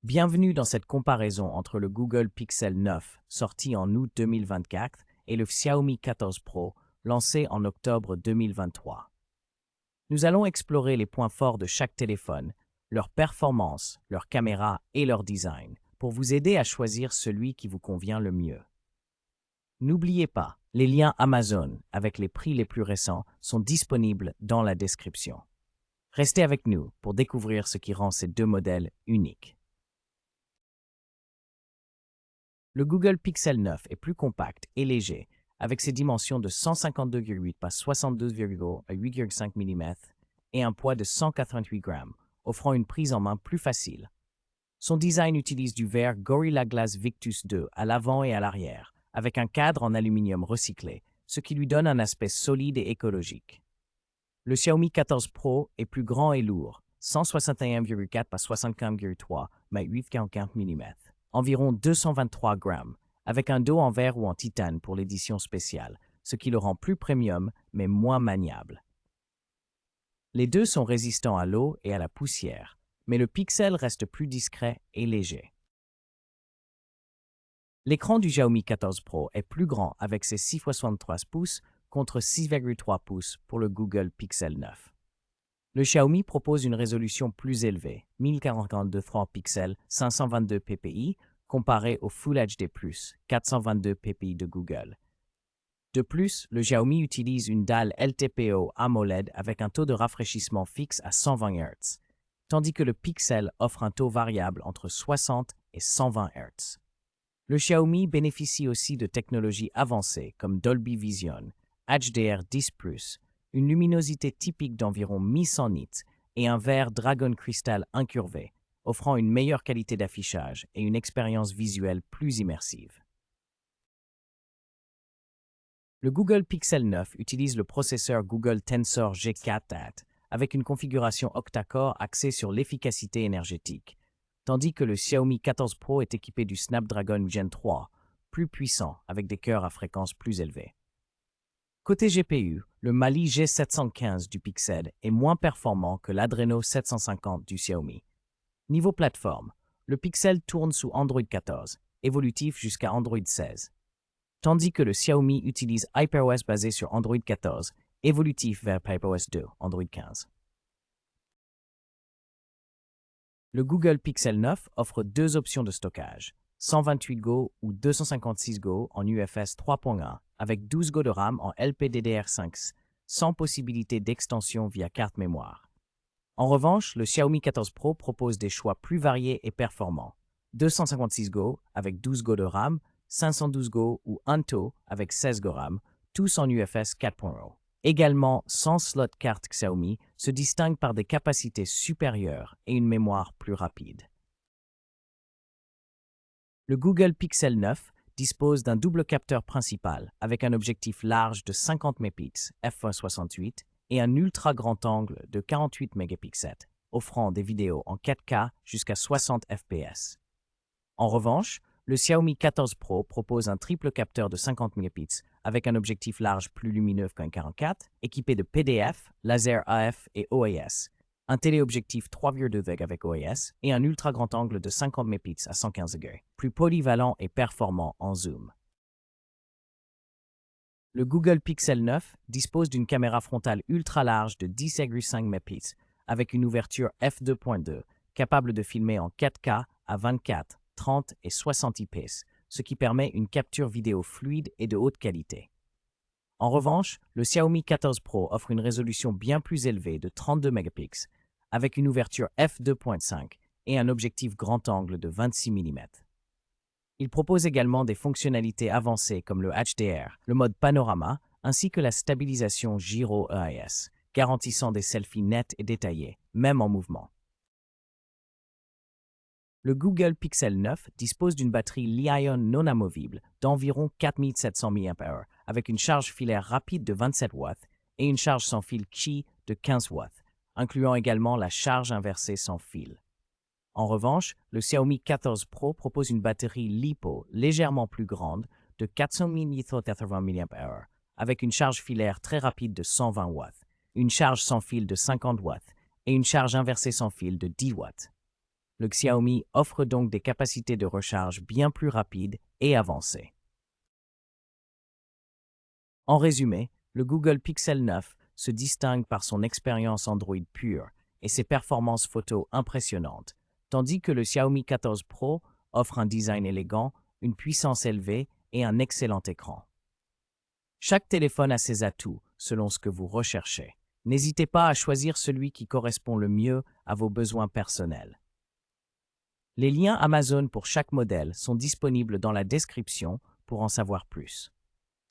Bienvenue dans cette comparaison entre le Google Pixel 9, sorti en août 2024, et le Xiaomi 14 Pro, lancé en octobre 2023. Nous allons explorer les points forts de chaque téléphone, leur performance, leur caméra et leur design, pour vous aider à choisir celui qui vous convient le mieux. N'oubliez pas, les liens Amazon avec les prix les plus récents sont disponibles dans la description. Restez avec nous pour découvrir ce qui rend ces deux modèles uniques. Le Google Pixel 9 est plus compact et léger, avec ses dimensions de 152,8 par 62,8,5 mm et un poids de 188 grammes, offrant une prise en main plus facile. Son design utilise du verre Gorilla Glass Victus 2 à l'avant et à l'arrière, avec un cadre en aluminium recyclé, ce qui lui donne un aspect solide et écologique. Le Xiaomi 14 Pro est plus grand et lourd, 161,4 par 75,3 x 8,45 mm, environ 223 grammes, avec un dos en verre ou en titane pour l'édition spéciale, ce qui le rend plus premium mais moins maniable. Les deux sont résistants à l'eau et à la poussière, mais le Pixel reste plus discret et léger. L'écran du Xiaomi 14 Pro est plus grand avec ses 6,63 pouces contre 6,3 pouces pour le Google Pixel 9. Le Xiaomi propose une résolution plus élevée, 1042 pixels, 522 ppi, comparé au Full HD+, 422 ppi de Google. De plus, le Xiaomi utilise une dalle LTPO AMOLED avec un taux de rafraîchissement fixe à 120 Hz, tandis que le Pixel offre un taux variable entre 60 et 120 Hz. Le Xiaomi bénéficie aussi de technologies avancées comme Dolby Vision, HDR10+, une luminosité typique d'environ 1100 nits et un verre Dragon Crystal incurvé, offrant une meilleure qualité d'affichage et une expérience visuelle plus immersive. Le Google Pixel 9 utilise le processeur Google Tensor G4 avec une configuration octa-core axée sur l'efficacité énergétique, tandis que le Xiaomi 14 Pro est équipé du Snapdragon Gen 3, plus puissant avec des cœurs à fréquence plus élevée. Côté GPU, le Mali G715 du Pixel est moins performant que l'Adreno 750 du Xiaomi. Niveau plateforme, le Pixel tourne sous Android 14, évolutif jusqu'à Android 16, tandis que le Xiaomi utilise HyperOS basé sur Android 14, évolutif vers HyperOS 2, Android 15. Le Google Pixel 9 offre deux options de stockage, 128 Go ou 256 Go en UFS 3.1 avec 12 Go de RAM en LPDDR5, sans possibilité d'extension via carte mémoire. En revanche, le Xiaomi 14 Pro propose des choix plus variés et performants, 256 Go avec 12 Go de RAM, 512 Go ou Anto avec 16 Go RAM, tous en UFS 4.0. Également, 100 slot carte Xiaomi se distingue par des capacités supérieures et une mémoire plus rapide. Le Google Pixel 9 dispose d'un double capteur principal avec un objectif large de 50 mégapixels f1.68 et un ultra grand angle de 48 mégapixels, offrant des vidéos en 4K jusqu'à 60 fps. En revanche, le Xiaomi 14 Pro propose un triple capteur de 50 mégapixels avec un objectif large plus lumineux qu'un 44, équipé de PDF, laser AF et OIS, un téléobjectif 3,2 avec OIS et un ultra grand angle de 50 mégapixels à 115 degrés, plus polyvalent et performant en zoom. Le Google Pixel 9 dispose d'une caméra frontale ultra large de 10,5 mégapixels avec une ouverture f2.2 capable de filmer en 4K à 24, 30 et 60 IPS, ce qui permet une capture vidéo fluide et de haute qualité. En revanche, le Xiaomi 14 Pro offre une résolution bien plus élevée de 32 mégapixels, avec une ouverture f2.5 et un objectif grand angle de 26 mm. Il propose également des fonctionnalités avancées comme le HDR, le mode panorama, ainsi que la stabilisation Gyro EIS, garantissant des selfies nets et détaillés, même en mouvement. Le Google Pixel 9 dispose d'une batterie Li-ion non amovible d'environ 4700 mAh avec une charge filaire rapide de 27 watts et une charge sans fil Qi de 15 watts, incluant également la charge inversée sans fil. En revanche, le Xiaomi 14 Pro propose une batterie LiPo légèrement plus grande de 400 mAh avec une charge filaire très rapide de 120 watts, une charge sans fil de 50 watts et une charge inversée sans fil de 10 watts. Le Xiaomi offre donc des capacités de recharge bien plus rapides et avancées. En résumé, le Google Pixel 9 se distingue par son expérience Android pure et ses performances photo impressionnantes, tandis que le Xiaomi 14 Pro offre un design élégant, une puissance élevée et un excellent écran. Chaque téléphone a ses atouts, selon ce que vous recherchez. N'hésitez pas à choisir celui qui correspond le mieux à vos besoins personnels. Les liens Amazon pour chaque modèle sont disponibles dans la description pour en savoir plus.